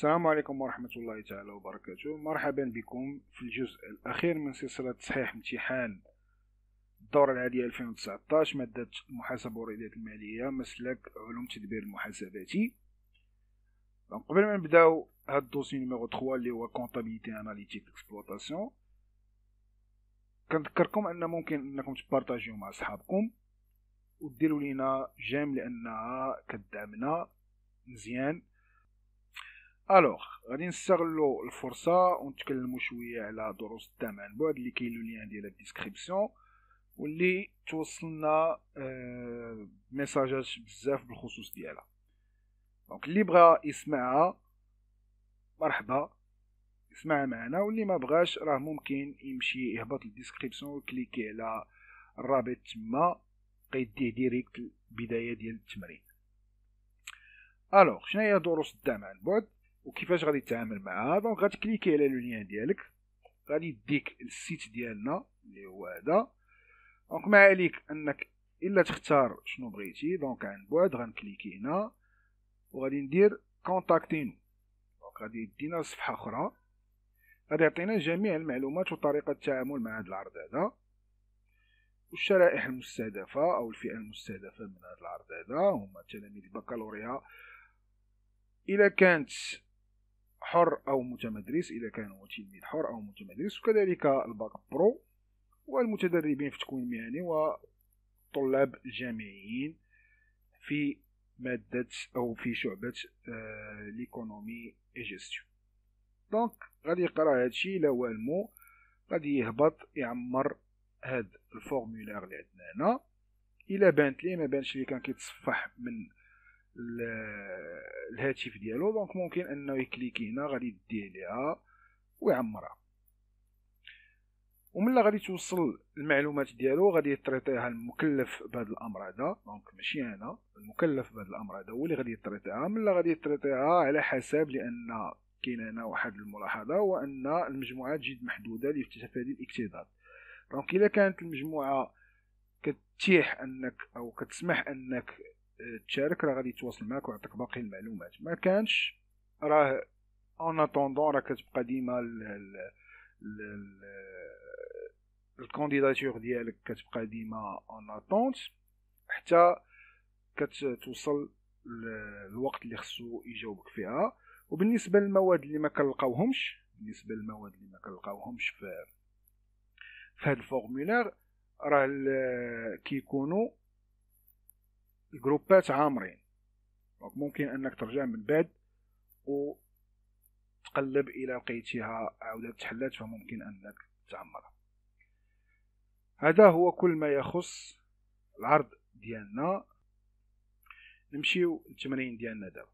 السلام عليكم ورحمة الله تعالى وبركاته. مرحبا بكم في الجزء الأخير من سلسلة تصحيح امتحان الدورة العادية 2019 مادة المحاسبة والرياضيات المالية مسلك علوم تدبير المحاسباتي. قبل ما نبداو هاد الدوسي نيميرو 3 اللي هو كونطابيليتي اناليتيك اكسبلوطاسيون، كنذكركم ان ممكن انكم تبارطاجيو مع صحابكم وديروا لينا جيم لانها كتدعمنا مزيان. الوغ غادي نستغلوا الفرصه ونتكلموا شويه على دروس الدعم عن بعد اللي كاين له لين ديال الديسكريبسيون واللي توصلنا ميساجات بزاف بالخصوص ديالها. دونك اللي بغى يسمعها مرحبا يسمعها معنا، واللي ما بغاش راه ممكن يمشي يهبط الديسكريبسيون ويكليكي على الرابط تما غيديه ديريكت البدايه ديال التمرين. الوغ شنو هي دروس الدعم عن بعد وكيفاش غادي تتعامل معها؟ دونك غتكليكي على لو ديالك غادي يديك السيت ديالنا اللي هو هذا. دونك ما عليك انك الا تختار شنو بغيتي. دونك عن بعد غنكليكي هنا وغادي ندير كونتاكتينو. دونك غادي يدينا صفحه اخرى غادي يعطينا جميع المعلومات وطريقه التعامل مع هذا العرض هذا والشرائح المستهدفه او الفئه المستهدفه من هذا العرض هذا هما تلاميذ البكالوريا الا كانت حر او متمدرس، اذا كان هو تلميذ حر او متمدرس، وكذلك الباك برو والمتدربين في التكوين المهني وطلاب الجامعيين في مادة او في شعبة ليكونومي اي جيستيون. دونك غادي يقرا هادشي لا والمو، غادي يهبط يعمر هاد الفورمولير اللي عندنا هنا. الا بانت ليه ما بانش ليه كان كيتصفح من الهاتف ديالو، دونك ممكن انه يكليكي هنا غادي يديه ليها ويعمرها، ومن غادي توصل المعلومات ديالو غادي يطريطيها المكلف بهذا الامر هذا. دونك ماشي انا، المكلف بهذا الامر هذا هو اللي غادي يطريطيها. من غادي يطريطيها على حسب، لان كاين هنا واحد الملاحظه هو ان المجموعات جد محدوده لتفادي الاكتظاظ. دونك الا كانت المجموعه كتتيح انك او كتسمح انك تشارك راه غادي يتواصل معك ويعطيك باقي المعلومات. ما كانش راه اون اتوندون راه كتبقى ديما الكانديداتور ديالك كتبقى ديما اون اتونت حتى كتوصل الوقت اللي خصو يجاوبك فيها. وبالنسبه للمواد اللي ما كنلقاوهمش في هذا الفورمولير راه كيكونوا الجروبات عامرين. دونك ممكن انك ترجع من بعد وتقلب الى لقيتيها عاودت تحلات فممكن انك تعمرها. هذا هو كل ما يخص العرض ديالنا. نمشيو للتمرين ديالنا دابا.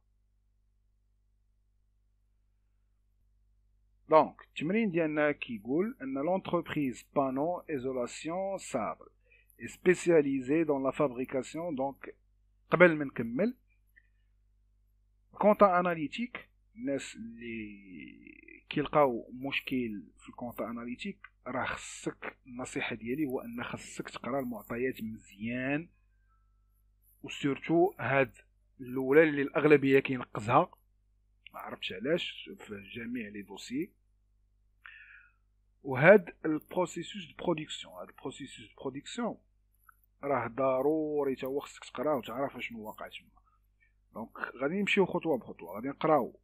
دونك التمرين ديالنا كيقول ان l'entreprise Pano Isolation Sable est spécialisée dans la fabrication. دونك قبل ما نكمل كونتا اناليتيك، الناس اللي كيلقاو مشكل في الكونتا اناليتيك راه خصك، النصيحه ديالي هو ان خصك تقرا المعطيات مزيان، وسورتو هاد الاولى اللي الاغلبيه كينقصها ما عرفتش علاش في جميع لي دوسي. وهاد البروسيسوس دو برودكسيون راه ضروري تا هو خصك تقراه وتعرف شنو واقع تما. دونك غادي نمشيو خطوه بخطوه. غادي نقراو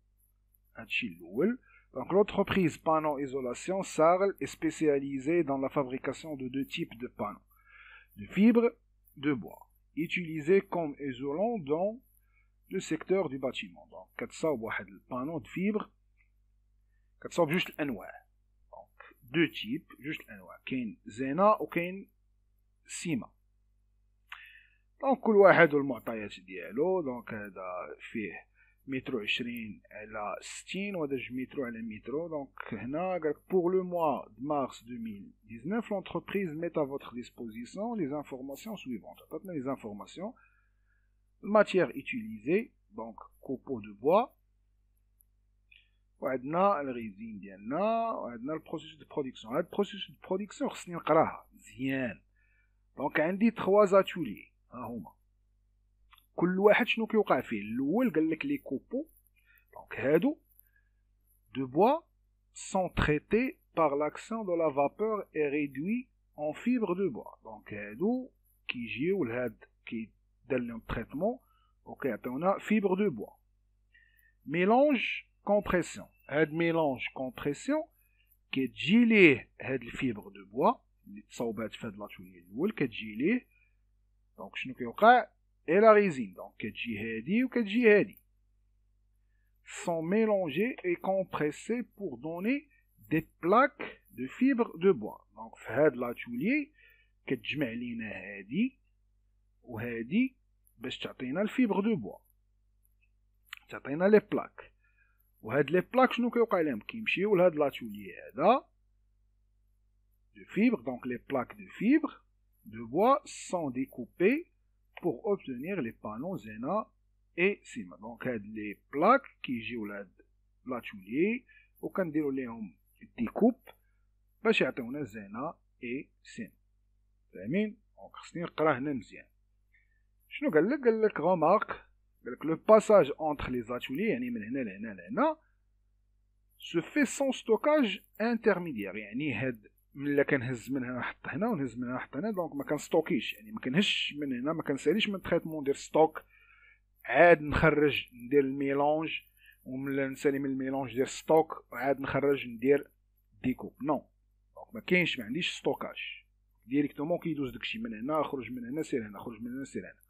هادشي الاول. Donc l'entreprise Pano Isolation Sarl est spécialisée dans la fabrication de deux types de panneaux de fibres de bois utilisés comme isolants dans le secteur du bâtiment. Donc كتصاوب واحد البانو de fibre كتصاوب جوج الانواع. دونك دو تيب جوج الانواع، كاين زينا وكاين سيما. دونك كل واحد والمعطيات ديالو. دونك هذا فيه مترو 20 على 60 وهذا 2 مترو على مترو. دونك هنا قالك pour le mois de mars 2019 l'entreprise met à votre disposition les informations suivantes. عطاتنا les informations. matière utilisée donc copeaux de bois، وعندنا الغيزين ديالنا، وعندنا البروسيس دو برودكسيون. هاد البروسيس دو برودكسيون خصني نقراها مزيان. دونك عندي 3 زاتولي ها هما، كل واحد شنو كيوقع فيه. الاول قال لك لي كوبو، دونك هادو de bois sont traités par l'action de la vapeur et réduits en fibres de bois. Donc هادو كيجيو لهاد كيدير لهم تريتمون وكيعطيونا فيبر دو بوا. ميلونج كومبريسيون، هاد ميلونج كومبريسيون كتجي ليه هاد الفيبر دو بوا اللي تصاوبات في هاد لاتولي الاول، كتجي ليه دونك شنو كيوقع اي لا ريزين، دونك كتجي هادي وكتجي هادي sont mélangés et compressés pour donner des plaques de fibres de bois. Donc في هاد لاتولي كتجمع لينا هادي وهادي باش تعطينا الفيبر دو بوا، تعطينا لي بلاك. وهاد لي بلاك شنو كيوقع لهم؟ كيمشيو لهاد لاتولي هذا de fibres. Donc les plaques de fibres de bois sont découpées pour obtenir les panneaux Zena et Sima. Donc هاد لي بلاك كيجيو لهاد لاتولي وكنديرو ليهم ديكوب باش يعطيونا زينا اي سيما. فاهمين؟ دونك خصني نقرا هنا مزيان. شنو قال لك؟ قال لك غومارك، قال لك لو باساج اونتر لي زاتولي، يعني من هنا لهنا لهنا سو في سون ستوكاج انترميديير، يعني هاد ملي كنهز من هنا نحط هنا ونهز من هنا نحط هنا، دونك ما كنستوكيش، يعني ما كنهزش من هنا، ما كنساليش من تريتمون ندير ستوك عاد نخرج ندير الميلونج، وملي نسالي من الميلونج ندير ستوك وعاد نخرج ندير ديكوب. نو، دونك ما كاينش، ما عنديش ستوكاج، ديريكتومون كيدوز داكشي من هنا، خرج من هنا سير هنا، خرج من هنا سير هنا.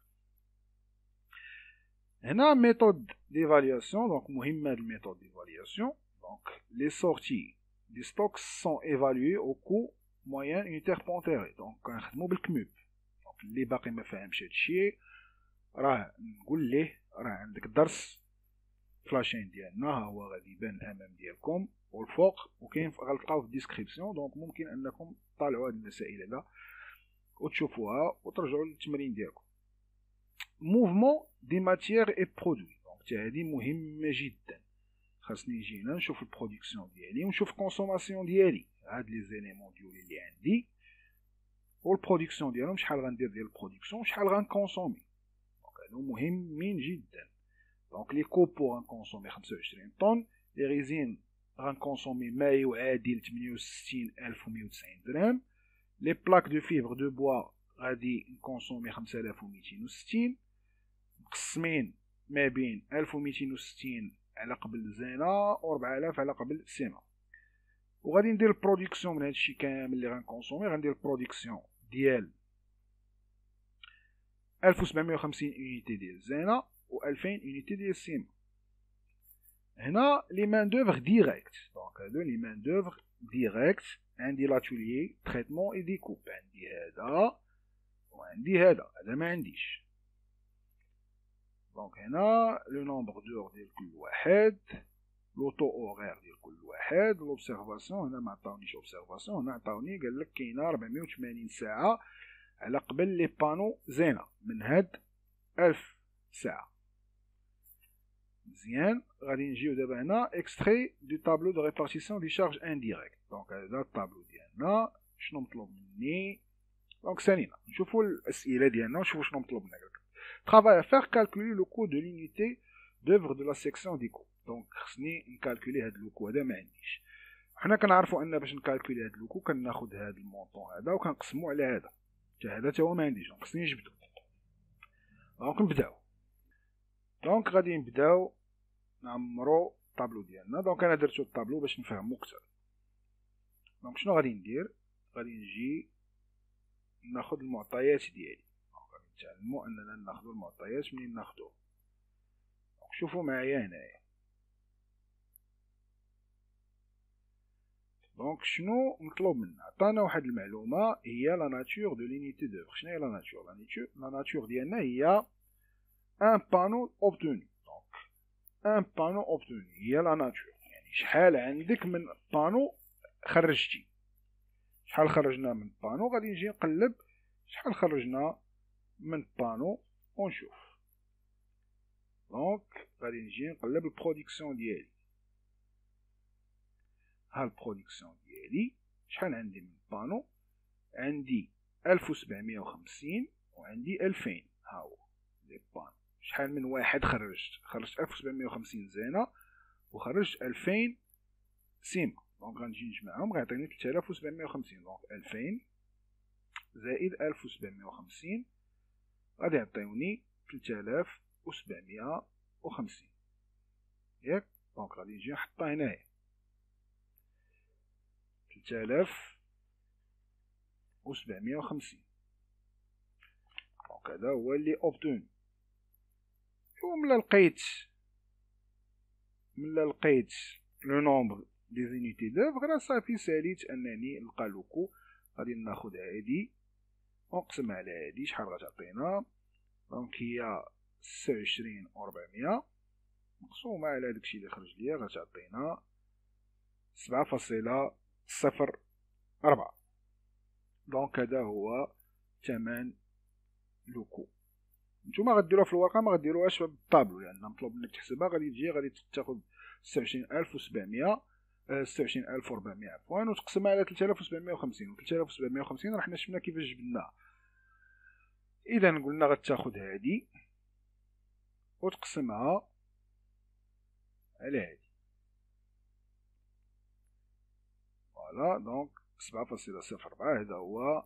هنا méthode d'évaluation, donc مهمة الميثود d'évaluation. Donc les sorties des stocks sont évaluées au coût moyen unitaire pondéré. Donc كنخدمو بالكموب. donc اللي باقي ما فاهمش هادشي راه نقول ليه راه عندك درس فلاشين ديالنا، ها هو غادي يبان الامام ديالكم والفوق، وكاين غتلقاو في الديسكريبسيون، دونك ممكن انكم تطالعوا هاد المسائل هذا وتشوفوها وترجعوا للتمرين ديالكم. موفمون دي ماتيير اي برودوي، دونك هادي مهمه جدا. خاصني نجي هنا نشوف البرودكسيون ديالي ونشوف الكونسوماسيون ديالي، هاد لي زيليمون ديالي اللي عندي والبرودكسيون ديالهم، شحال غندير ديال البرودكسيون وشحال غنكونسومي. دونك هادو مهمين جدا. دونك لي كوبو غنكونسومي 25 طن، لي ريزين غنكونسومي ما يعادل 68190 درهم، لي بلاك دو فيبر دو بوا غادي نكونسومي 5260 مقسمين ما بين 1260 على قبل زينة و 4000 على قبل سيما. وغادي ندير البرودكسيون من هادشي كامل اللي غنكونسومي، غندير البرودكسيون ديال 1750 اونيتي ديال زينة و 2000 اونيتي ديال سيما. هنا لي مان دوفر ديريكت، دونك هادو لي مان دوفر ديريكت. عندي لاتوليي تريتمون اي ديكوب، عندي هذا وعندي هذا ما عنديش. دونك هنا لو نومبر دور ديال كل واحد، لوطو اورير ديال كل واحد، لوبسيرفاسيون هنا ما عطاونيش اوبسيرفاسيون، هنا عطاوني قال لك كاينه 480 ساعه على قبل لي بانو زينه من هاد 1000 ساعه. مزيان، غادي نجيو دابا هنا اكستري دو طابلو دو ريبارتيسيون دي شارج انديريكت. دونك هذا الطابلو ديالنا شنو مطلوب مني؟ دونك سالينا نشوفوا الاسئله ديالنا ونشوفوا شنو مطلوب منا. Travail à faire, calculer le coût de l'unité d'œuvre de la section découpe. Donc خصني نكالكولي هاد لوكو هذا ما عنديش. حنا كنعرفوا ان باش نكالكولي هاد لوكو كناخذ هاد المونطون هذا وكنقسمو على هذا، هذا تا هو ما عنديش، دونك خصني نجبدو. دونك نبداو. دونك غادي نبداو نعمرو الطابلو ديالنا. دونك انا درتو الطابلو باش نفهمو اكثر. دونك شنو غادي ندير؟ غادي نجي ناخذ المعطيات ديالي. نتعلموا اننا ناخذ المعطيات منين ناخذوه. شوفوا معايا هنايا. دونك شنو مطلوب منا؟ عطانا واحد المعلومه هي لا ناتور دو لونيتي دوفر. شنو هي لا ناتور؟ لا ناتور ديالنا هي ان بانو اوبتوني. دونك ان بانو اوبتوني هي لا ناتور، يعني شحال عندك من بانو خرجتي. شحال خرجنا من بانو، غادي نجي نقلب شحال خرجنا من بانو ونشوف. دونك غادي نجي نقلب البرودكسيون ديالي. ها البرودكسيون ديالي شحال عندي من بانو؟ عندي 1750 وعندي 2000. ها هو لي بانو. شحال من واحد خرجت 1750 زينه وخرجت 2000 سيما. دونك غنجي نجمعهم غيعطيني 3750. دونك 2000 زائد 1750 غادي يعطيوني 3750 ياك. دونك غادي نجي نحطها هنايا 3750. دونك هذا هو اللي اوبتوني. وملا لقيت لو نومبر دي زونيتي دوفر راه صافي ساليت انني نلقى لوكو. غادي ناخد هادي ونقسم على هادي، شحال غتعطينا؟ دونك هي 26400 مقسومة على داكشي اللي خرج ليا غتعطينا 7.04. دونك هذا هو ثمن لوكو. نتوما غديروها في الورقه، ما غديروهاش بالطابلو لان مطلوب منك تحسبها. غادي تاخذ 26700 26400 عفوا وتقسمها على 3750 و 3750 راه حنا شفنا كيفاش جبناها. اذا قلنا غتاخذ هادي وتقسمها على هادي. فوالا دونك 7.04 هذا هو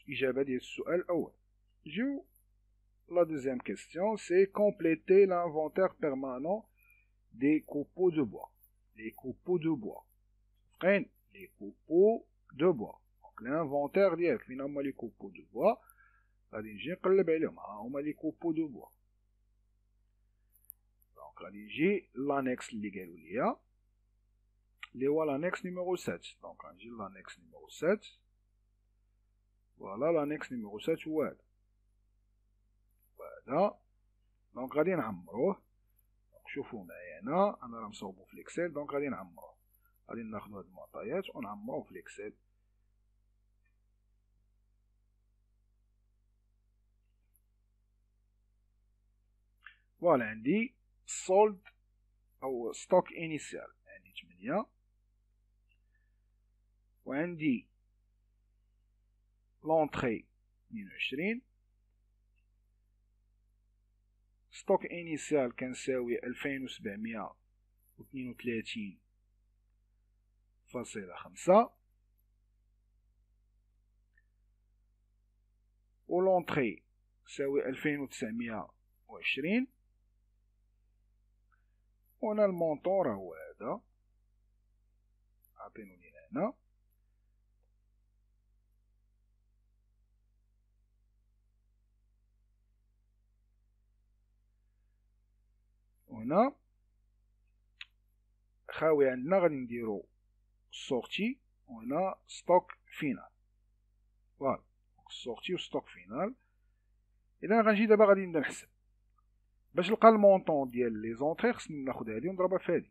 الاجابه ديال السؤال الاول. نجيو la deuxième question, c'est compléter l'inventaire permanent des copeaux de bois. Les copeaux de bois. Les copeaux de bois. Donc l'inventaire ديالك فين هما les copeaux de bois. غادي نجي نقلب عليهم. ها هما les copeaux de bois. Donc غادي نجي l'annexe اللي قالوا ليا اللي هو l'annexe numéro 7. Donc غنجي l'annexe numéro 7. Voilà l'annexe numéro 7 هو هذا. دونك غادي نعمروه. شوفوا معايا هنا انا راه مصوبو في الاكسل. دونك غادي نعمروه. غادي ناخدو هاد المعطيات ونعمروه في الاكسل. فوالا عندي سولد او ستوك انيسيال عندي 8 وعندي لونطري 22. ستوك انيسيال كنساوي 2732.5 و لونطري تساوي 2920. وهنا المونطون راه هو هذا عاطينو لينا هنا. هنا خاوي عندنا غادي نديرو سورتي وهنا ستوك فينال. فوالا سورتي و ستوك فينال. اذا غنجي دابا غادي نبدا نحسب باش نلقى المونطون ديال لي زونطري. خصني ناخد هادي ونضربها في هادي.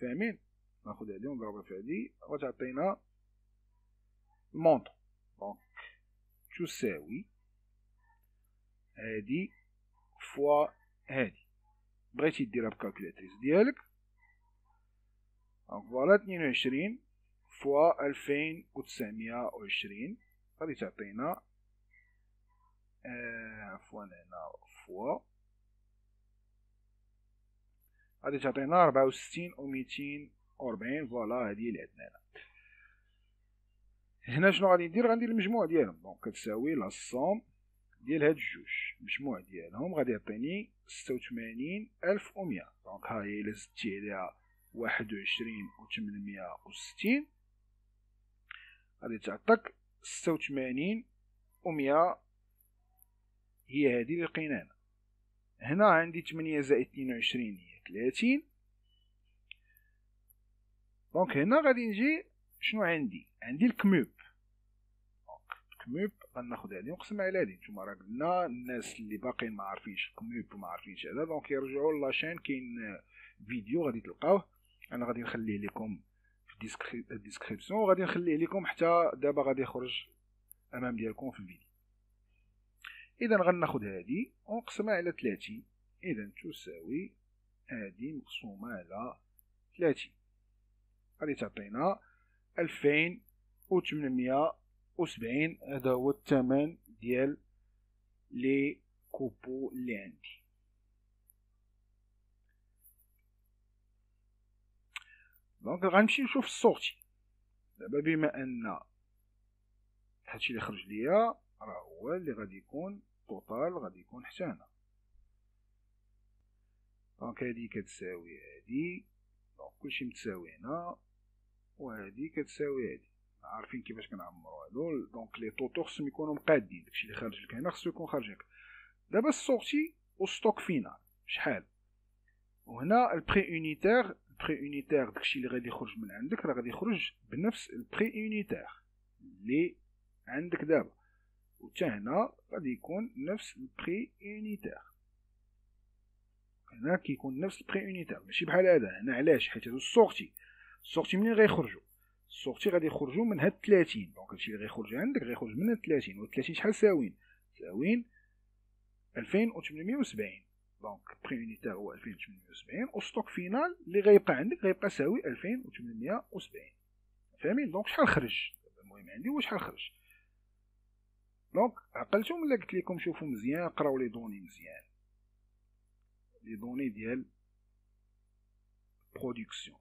فاهمين؟ ناخد هادي ونضربها في هادي غتعطينا المونطون. دونك تساوي هادي فوا هادي. بغيتي ديرها بكالكولاتريس ديالك. دونك فوالا 22 فوا 2920 غادي تعطينا عفوا هنا فوا غادي تعطينا 64,240. فوالا هادي اللي عندنا هنا. شنو غادي ندير؟ غندير المجموع ديالهم. دونك كتساوي لا صوم ديال هاد الجوج المجموع ديالهم غادي يعطيني 86,100. دونك ها هي الا زدتي عليها 21,860 غادي تعطيك 86,100. هي هادي اللي لقينا هنا. هنا عندي 8 زائد 22 هي 30. دونك هنا غادي نجي شنو عندي الكموب. الكموب غناخد هادي ونقسم على هادي. نتوما راه قلنا الناس اللي باقيين ما عارفينش الكموب وما عارفينش هذا دونك يرجعوا لاشين. كاين فيديو غادي تلقاوه. انا غادي نخليه لكم في الديسكريبسيون وغادي نخليه لكم حتى دابا غادي يخرج امام ديالكم في الفيديو. اذا غناخد هادي ونقسمها على 30. اذا تساوي هادي مقسومه على 30 غادي تعطينا 2870. هذا هو الثمن ديال لي كوبو اللي عندي. دونك غنمشي نشوف السورتي. دابا بما ان هادشي اللي خرج ليا راه هو اللي غادي يكون توتال، غادي يكون حتى هنا. دونك هادي كتساوي هادي، دونك كلشي متساوي هنا، وهادي كتساوي هادي. عارفين كيفاش كنعمرو هادو. دونك لي طوطو خصهم يكونوا مقادين، داكشي اللي خارج لك هنا خصو يكون خارج هكا. دابا السورتي والستوك فينال شحال؟ وهنا البري اونيتير، البري اونيتير داكشي اللي غادي يخرج من عندك راه غادي يخرج بنفس البري اونيتير اللي عندك دابا، وتا هنا غادي يكون نفس البري اونيتير. هنا كيكون نفس البري اونيتير ماشي بحال هذا هنا. علاش؟ حيت هادو السورتي، السورتي منين غيخرجوا؟ السورتي غادي يخرجوا من هاد 30. دونك هادشي اللي غيخرج عندك غيخرج من 30، و 30 شحال ساوين؟ ساوين 2870. دونك بري اونيتير هو 2870، و ستوك فينال اللي غيبقى عندك غيبقى ساوي 2870. فاهمين؟ دونك شحال خرج؟ المهم عندي هو شحال خرج. دونك عقلتو ملي قلت لكم شوفوا مزيان، قراو لي دوني مزيان، لي دوني ديال برودكسيون.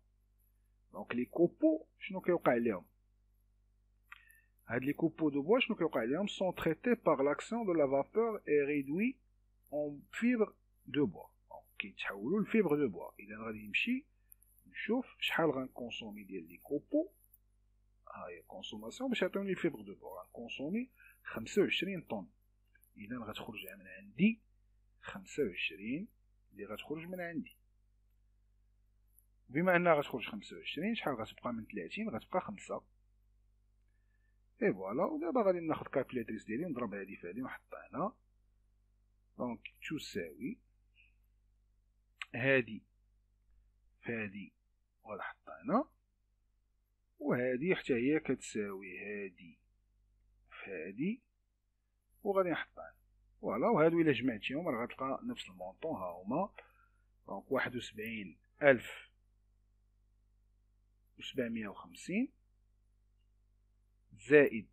دونك لي كوبو شنو كيوقع ليهم؟ هاد لي كوبو دو بوا شنو كيوقع ليهم؟ سون تريتي باغ لاكسيون دو لا فابور اي ريدوي اون فيبر دو بوا. دونك كيتحولوا لفيبر دو بوا. اذا غادي نمشي نشوف شحال غنكونسومي ديال لي كوبو. هاهي كونسوماسيون باش يعطيوني فيبر دو بوا. غنكونسومي 25 طن. اذا غتخرج من عندي 25 اللي غتخرج من عندي. بما انها غتخرج 25 شحال غتبقى من 30؟ غتبقى 5. اي فوالا. ودابا غادي ناخد كالكوليتريس ديالي نضرب هادي في هادي ونحطها هنا. دونك تساوي هادي في هادي وغنحطها هنا، وهادي حتى هي كتساوي هادي في هادي وغادي نحطها هنا. فوالا. وهادو الا جمعتيهم راه غتلقى نفس المونطون. ها هما. دونك 71,750 زائد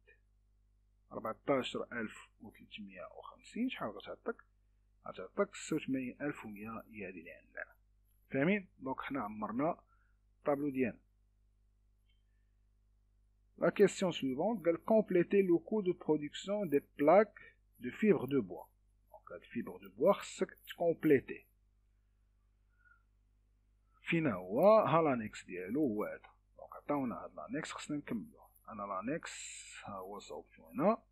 14,350 شحال غتعطيك؟ غتعطيك 86,100 هي هادي اللي عندنا. فاهمين؟ دونك حنا عمرنا الطابلو ديالنا. La question suivante قال compléter le coût de production des plaques de fibre de bois. Donc هاد fibre de bois خصك تكومبليتي. فينا هو؟ ها لانيكس ديالو هو هذا. دونك عطاونا هاد لانيكس خصنا نكملوه. انا لانيكس ها هو صوبتو هنا.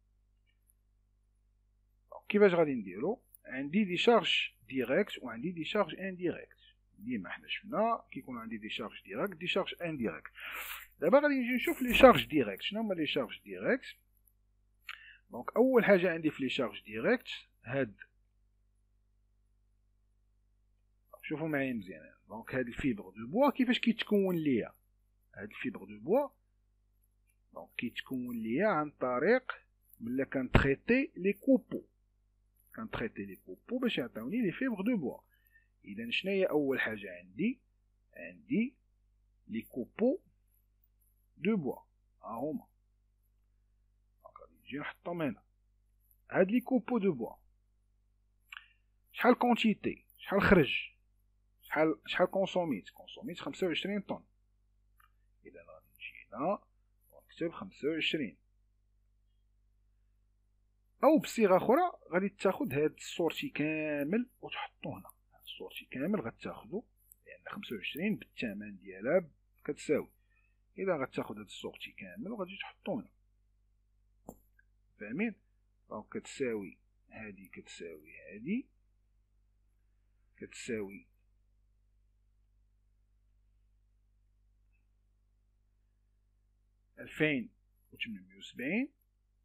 كيفاش غادي نديرو؟ عندي دي شارج ديريكت وعندي دي شارج انديريكت. ديما حنا شفنا كيكون عندي دي شارج ديريكت دي شارج انديريكت. دابا غادي نجي نشوف لي شارج ديريكت. شنو هما لي شارج ديريكت؟ دونك اول حاجه عندي في لي شارج ديريكت هاد، شوفوا معايا مزيان. دونك هاد الفيبر دو بوا كيفاش كيتكون ليا؟ هاد الفيبر دو بوا دونك كيتكون ليا عن طريق ملي كنتريتي لي كوبو. كنتريتي لي كوبو باش يعطيوني لي فيبر دو بوا. اذا شناهي اول حاجه عندي؟ عندي لي كوبو دو بوا. ها هما. دونك غادي نجي نحطهم هنا. هاد لي كوبو دو بوا شحال كونتيتي؟ شحال خرج؟ شحال كونسوميت 25 طن. اذا غادي نجي هنا ونكتب 25. او بصيغه اخرى غادي تاخد هاد السورتي كامل وتحطو هنا. هاد السورتي كامل غتاخدو لان 25 بالثمن ديالها كتساوي. اذا غتاخد هاد السورتي كامل وغادي تحطو هنا. فاهمين؟ دونك كتساوي هادي كتساوي هادي كتساوي 2870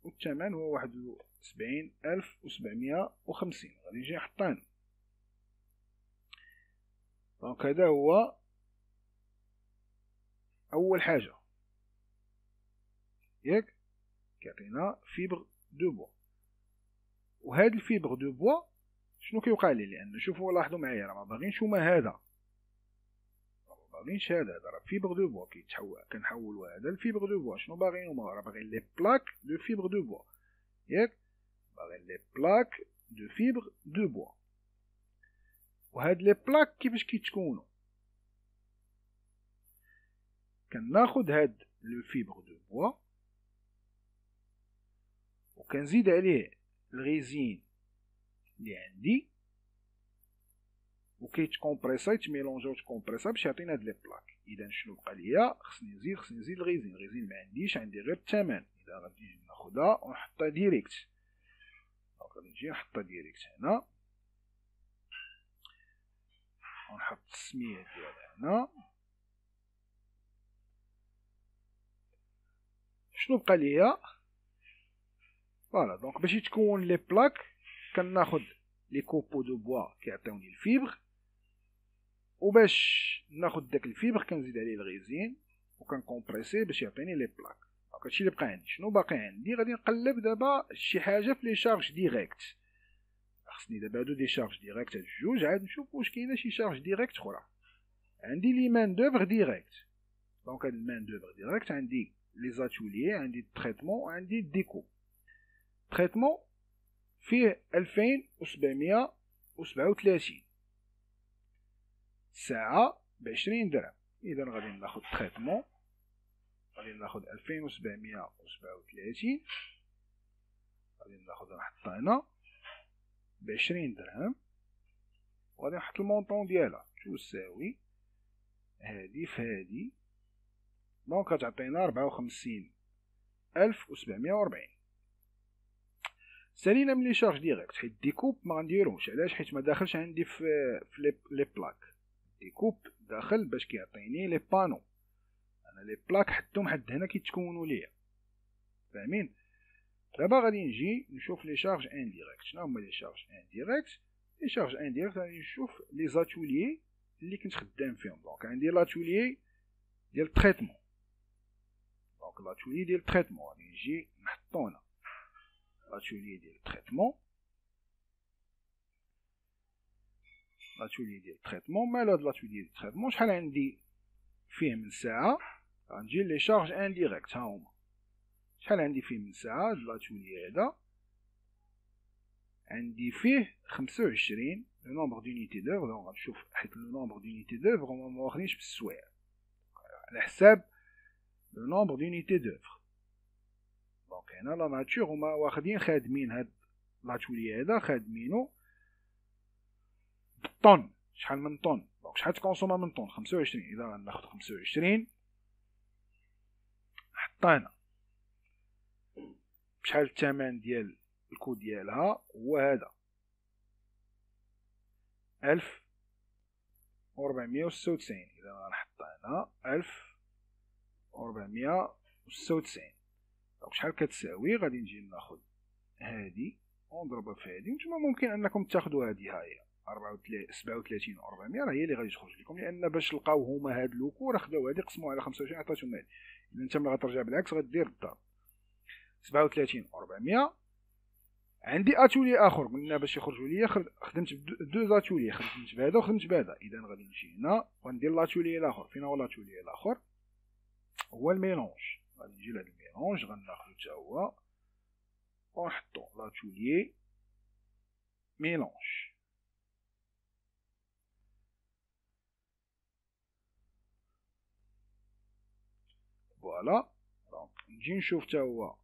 والثمن هو 71,750. غادي نجي نحطها هنا. دونك هذا هو اول حاجه ياك كيعطينا فيبر دو بوا. وهاد الفيبر دو بوا شنو كيوقع ليه؟ لان شوفوا لاحظوا معايا راه ما باغينش هما هذا، ما باغينش هذا راه فيبر دو بوا كيتحول. كنحولوا هذا الفيبر دو بوا. شنو باغيين هما؟ راه باغيين لي بلاك دو فيبر دو بوا ياك. باغيين لي بلاك دو فيبر دو بوا. وهاد لي بلاك كيفاش كيتكونوا؟ كناخد هاد لو فيبر دو بوا وكنزيد عليه الغيزين اللي عندي وكيتكومبريسا يتميلونجا وتكومبريسا باش يعطينا هاد لي بلاك. اذا شنو بقى ليا؟ خصني نزيد الغيزين ما عنديش، عندي غير الثمن. اذا غادي نجي ناخدها ونحطها ديريكت. غادي نجي نحطها ديريكت هنا ونحط السميه ديالها هنا. شنو بقى ليا؟ فوالا دونك باش يتكون لي بلاك كناخد لي كوبو دو بوا كيعطيوني الفيبر، وباش ناخد داك الفيبر كنزيد عليه الغيزين وكنكومبريسي باش يعطيني لي بلاك. دونك هادشي اللي بقى عندي. شنو باقي عندي؟ غادي نقلب دابا شي حاجه في لي شارج ديريكت. خصني دابا هادو دي شارج ديريكت هاد الجوج، عاد نشوف واش كاينه شي شارج ديريكت اخرى. عندي لي مان دوفر ديريكت. دونك هاد المان دوفر ديريكت عندي لي زاتوليي، عندي التريتمون وعندي الديكو. تريتمون فيه 2737 ساعة ب20 درهم. إذا غادي ناخد تريتمون، غادي ناخد 2737 غادي ناخد نحطها هنا ب20 درهم، وغادي نحط المونطون ديالها تساوي هادي في هادي. دونك غتعطينا 54740. سالينا من لي شارج ديريكت، حيت ديكوب ما غنديروش. علاش؟ حيت ما داخلش عندي في لي بلاك. ديكوب داخل باش كيعطيني لي بانو. انا لي بلاك حدهم حد هنا كيتكونوا ليا، فاهمين؟ دابا غادي نجي نشوف لي شارج انديريكت. شنو هما لي شارج انديريكت؟ لي شارج انديريكت غادي نشوف لي زاتوليي اللي كنت خدام فيهم. دونك عندي لاتوليي ديال التريتمون. دونك لاتوليي ديال التريتمون غادي نجي نحطو هنا لاتوليي ديال التريتمون. لاتوليي ديال التريتمون مال هاد لاتوليي ديال التريتمون شحال عندي فيه من ساعه؟ غنجي لي شارج انديريكت ها هما. شحال عندي فيه من ساعه؟ هاد لاتوليي هذا عندي فيه 25 لو نومبر دونيتي دوفر. دونك غنشوف حيت لو نومبر دونيتي دوفر هما ما واخدينش بالسوايع، على حساب لو نومبر دونيتي دوفر. دونك هنا لا ناتور هما واخدين خادمين هاد لاتوليي هذا خادمينو بالطن. شحال من طن؟ دونك شحال تكونسوما من طن؟ 25. اذا غناخد 25 نحطها هنا. بشحال الثمن ديال الكود ديالها؟ هو هذا 1496. اذا غنحطها هنا 1496. دونك شحال كتساوي؟ غادي نجي ناخد هادي ونضربها في هادي. نتوما ممكن انكم تاخدوا هادي، ها هي 37,400 راه هي اللي غادي تخرج لكم، لان باش لقاو هما هاد لوكو راه خداو هادي قسموها على 25 عطاتهم هادي. اذا انت ملي غترجع بالعكس غدير الضرب 37,400. عندي اتولي اخر قلنا باش يخرجوا ليا، خدمت بدو زاتولي، خدمت بهذا وخدمت بهذا. اذا غادي نجي هنا وندير لاتولي الاخر. فين هو لاتولي الاخر؟ هو الميلونج. غادي نجي لهاد الميلونج غناخدو حتى هو ونحطو لاتولي ميلونج. فوالا. دونك نجي نشوف حتى هو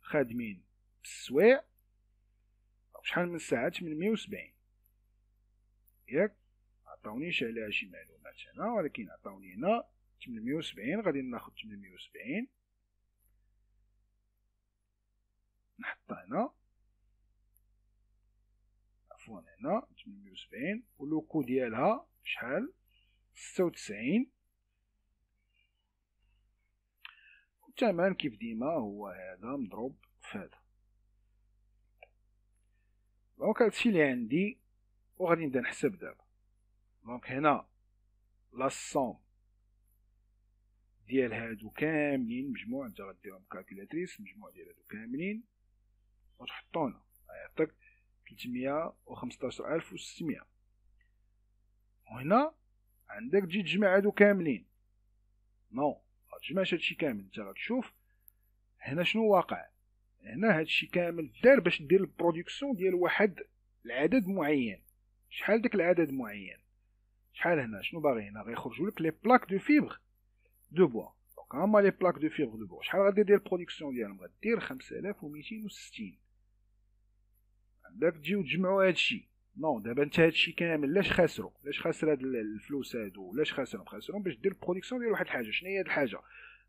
خادمين بالسوايع. شحال من ساعة؟ 870 ياك؟ عطاونيش عليها شي معلومات هنا، ولكن عطاوني هنا 870. غادي ناخد 870 نحطها هنا، عفوا هنا 870. ولوكو ديالها شحال؟ 96. الثمن كيف ديما هو هذا مضروب في هذا. دونك هادشي اللي عندي وغادي نبدا نحسب دابا. دونك هنا لاصوم ديال هادو كاملين مجموع، انت غديرهم كالكولاتريس، مجموع ديال هادو كاملين وتحطو هنا غيعطيك 315600. وهنا عندك تجي تجمع هادو كاملين. نو متجمعش هادشي كامل. انت غتشوف هنا شنو واقع. هنا هادشي كامل دار باش ندير البرودكسيون ديال واحد العدد معين. شحال داك العدد معين؟ شحال هنا؟ شنو باغي هنا؟ غيخرجوا لك لي بلاك دو فيبر دو بوا. دونك هما لي بلاك دو فيبر دو بوا. شحال غادي دير البرودكسيون ديالهم؟ غدير 5260. عندك تجيو تجمعوا هادشي. نو دابا انت هادشي كامل لاش خاسرو؟ لاش خاسر هاد الفلوس هادو؟ لاش خاسرهم باش دير البرودكسيون ديال واحد الحاجه. شنو هي هاد الحاجه؟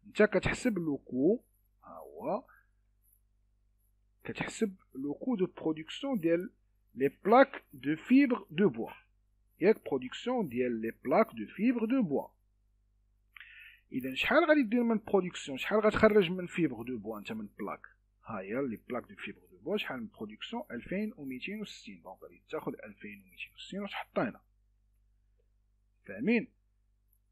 انت كتحسب لو كو، ها هو كتحسب لو كو دو برودكسيون ديال لي بلاك دو فيبر دو بوا. ياك برودكسيون ديال لي بلاك دو فيبر دو بوا. اذا شحال غادي دير من برودكسيون؟ شحال غتخرج من فيبر دو بوا انت من بلاك؟ ها هي لي بلاك دو فيبر دو بوا شحال من برودكسيون؟ 2260. دونك غادي تاخد 2260 وتحطها هنا. فاهمين؟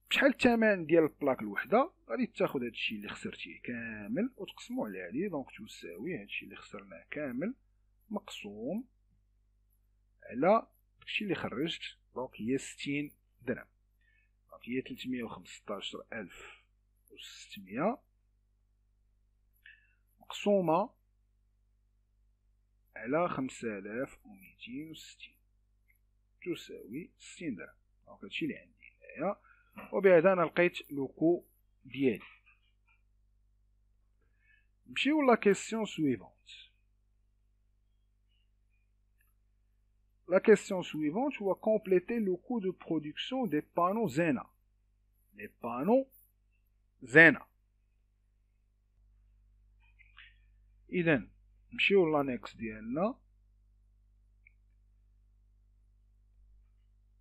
بشحال الثمن ديال البلاك الوحده؟ غادي تاخد هادشي اللي خسرتيه كامل وتقسمو على هادي. دونك تساوي هادشي اللي خسرناه كامل مقسوم على داكشي اللي خرجت. دونك هي 60 درهم. دونك هي 315600 مقسومة على 5260 تساوي 60 درهم. دونك هادشي اللي عندي هنايا. وبهذا انا لقيت لوكو ديالي. نمشيو لا كيسيون سويفونت. La question suivante, on va compléter le coût de production des panneaux Zena. Les panneaux Zena. إذن نمشيو لانكس ديالنا.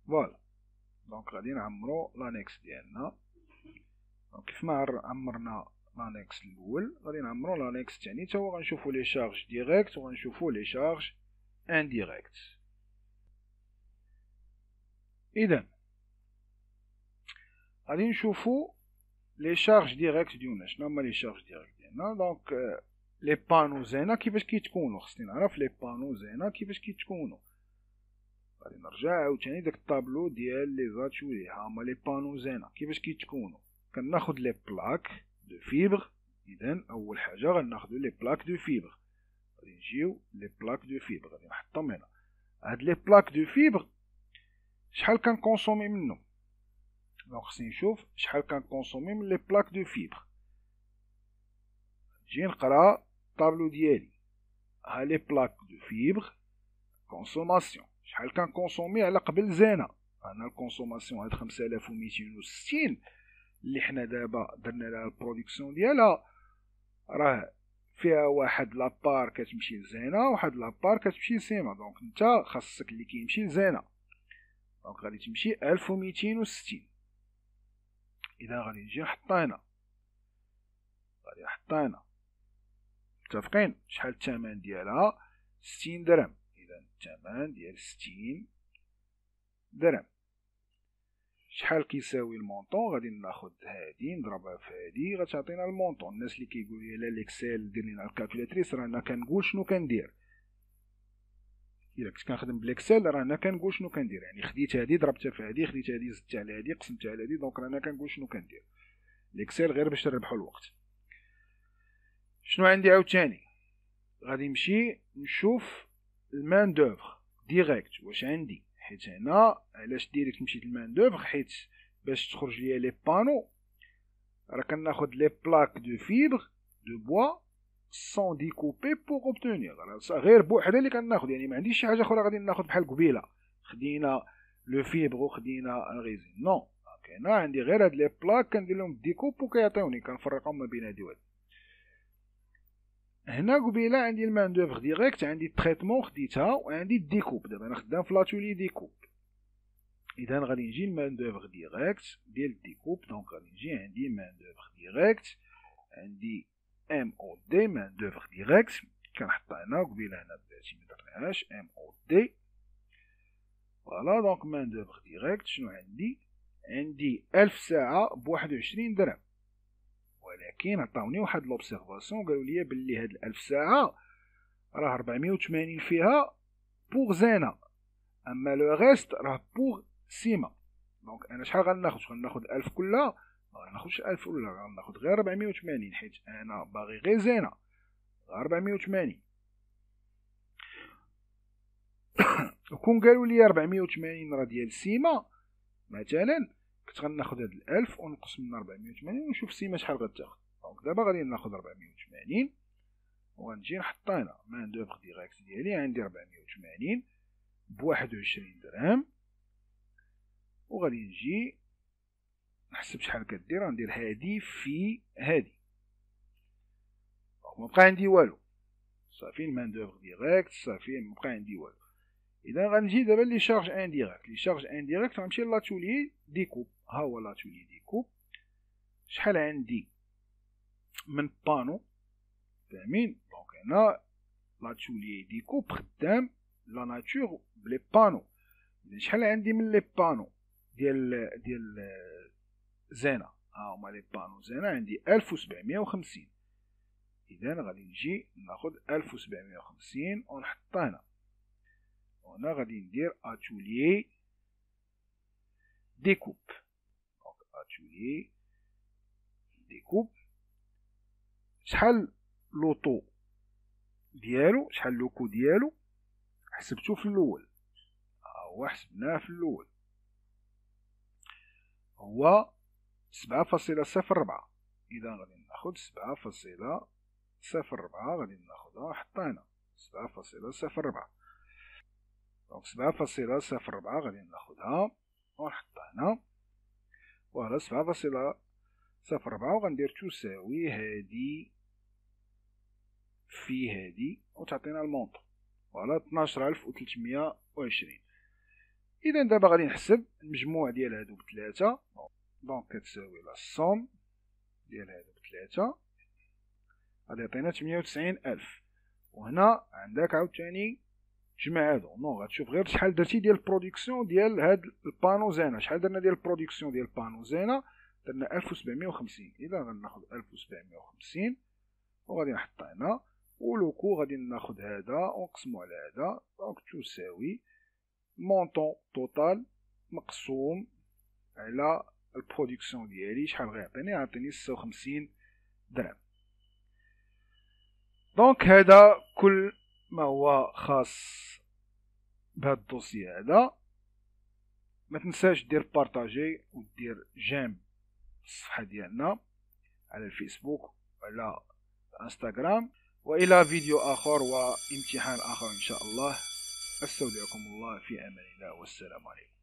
فوالا. دونك غادي نعمرو لانكس ديالنا. دونك كيف ما عمرنا لانكس الأول غادي نعمرو لانكس الثاني. تا هو غنشوفو لي شارج ديريكت وغنشوفو لي شارج انديريكت. إذا غادي نشوفو لي شارج ديريكت ديالنا. شنو هما لي شارج ديريكت ديالنا؟ دونك لي بانو زينا كيفاش كيتكونوا؟ خصني نعرف لي بانو زينا كيفاش كيتكونوا. غادي نرجع عاوتاني داك الطابلو ديال لي زاتوري. ها هما لي بانو زينا كيفاش كيتكونوا. كناخد لي بلاك دو فيبر. إذا أول حاجة غناخدو لي بلاك دو فيبر. غادي نجيو لي بلاك دو فيبر غادي نحطهم هنا. هاد لي بلاك دو فيبر شحال كنكونسومي منهم؟ دونك خصني نشوف شحال كنكونسومي من لي بلاك دو فيبر. نجي نقرا الطابلو ديالي. ها لي بلاك دو فيبر كونسوماسيون شحال كنكونسومي على قبل زينة. انا الكونسوماسيون هاد 5260 اللي حنا دابا درنا لها البرودكسيون ديالها راه فيها واحد لابار كتمشي لزينة وواحد لابار كتمشي لسيما. دونك نتا خاصك اللي كيمشي لزينة. دونك غادي تمشي 1260. إذا غادي نجي نحطها هنا. غادي نحطها هنا. متفقين؟ شحال الثمن ديالها؟ 60 درهم. إذا الثمن ديال 60 درهم. شحال كيساوي المونطون؟ غادي ناخد هادي نضربها في هادي غتعطينا المونطون. الناس اللي كيقولوا لي لا ليكسيل دير لينا الكالكولاتريس راه انا كنقول شنو كندير. الا كنت كنخدم بالاكسل راه انا كنقول شنو كندير. يعني خديت هادي ضربتها في هادي، خديت هادي زدتها على هادي، قسمتها على هادي. دونك انا كنقول شنو كندير. الاكسل غير باش تربحوا الوقت. شنو عندي عاوتاني؟ غادي نمشي نشوف المان دوفر ديريكت واش عندي. حيت هنا علاش ديريكت مشيت المان دوفر؟ حيت باش تخرج ليا لي بانو راه كناخد لي بلاك دو فيبر دو بوا سون ديكوبي بوغ اوبتونير. غير بوحدها اللي كناخد. يعني ما عنديش شي حاجه اخرى غادي ناخد بحال قبيله خدينا لو فيبر وخدينا الغيزين. نو كاينه عندي غير هاد لي بلاك كندير لهم ديكوب وكيعطيوني كنفرقهم ما بين هادي وهادي. هنا قبيله عندي المان دوفر ديريكت، عندي التريتمون خديتها وعندي الديكوب. دابا انا خدام في لاتولي ديكوب. اذا غادي نجي المان دوفر ديريكت ديال الديكوب. دونك غادي نجي عندي مان دوفر ديريكت، عندي ام او دي مان دوفر ديريكت كنحطها هنا قبيله هنا بلاتي مدرناهاش ام او دي. فوالا دونك مان دوفر ديريكت شنو عندي؟ عندي 1000 ساعه ب21 درهم. ولكن عطاوني واحد لوبسيرفاسيون قالوا لي بلي هاد 1000 ساعه راه 480 فيها بوغ زينة، اما لو ريست راه بوغ سيما. دونك انا شحال غناخد 1000 كلها؟ ما غناخدش 1000 ولا غناخد غير 480 حيت انا باغي غير زينة 480. وكون قالوا لي 480 راه ديال سيما مثلا كنت غناخد هاد 1000 ونقص من 480 ونشوف السيمه شحال غتاخد. دونك دابا غادي ناخد 480 وغنجي نحط هنا مان دوفغ ديريكت ديالي، عندي 480 ب21 درهم، وغادي نجي نحسب شحال كدير. غندير هادي في هادي، مبقى عندي والو، صافي المان دوفغ ديريكت صافي مبقى عندي والو. اذا غنجي دابا لي شارج انديريكت. لي شارج انديريكت غنمشي لاتولي ديكوب. ها هو لاتولي ديكوب. شحال عندي من بانو فاهمين؟ دونك هنا لاتولي ديكوب خدام لا ناتور بلي بانو. شحال عندي من لي بانو ديال زينة؟ ها هما لي بانو زينة عندي 1750. اذا غادي نجي ناخد 1750 ونحطها هنا، وهنا غادي ندير اتولي ديكوب. دونك اتولي ديكوب. شحال لوطو ديالو، شحال لوكو ديالو حسبتو في الاول، هو حسبناه في الاول هو 7.04. اذا غادي ناخد 7.04 غادي ناخدها ونحطها هنا 7.04. دونك 7.04 غادي ناخدها ونحطها هنا، فوالا 7.04 وغندير تساوي هادي في هادي وتعطينا المونطو، فوالا 12320. اذا دابا غادي نحسب المجموع ديال هادو بثلاثة. دونك كتساوي لا الصوم ديال هادو بثلاثة غادي يعطينا 98,000. وهنا عندك عاوتاني تجمع هادو، نو غتشوف غير شحال درتي ديال البرودكسيون ديال هاد البانو زينة. شحال درنا ديال البرودكسيون ديال البانو زينة؟ درنا 1750. اذا غناخد 1750 وغادي نحطها هنا، ولوكو غادي ناخد هذا ونقسمو على هذا. دونك تساوي مونطون توتال مقسوم على البرودكسيون ديالي شحال غيعطيني؟ يعطيني 56 درهم. دونك هذا كل ما هو خاص بهذا الدوسي هذا. ما تنساش دير بارطاجي ودير جيم الصفحه ديالنا على الفيسبوك وعلى الانستغرام. والى فيديو اخر وامتحان اخر ان شاء الله. استودعكم الله في امان الله والسلام عليكم.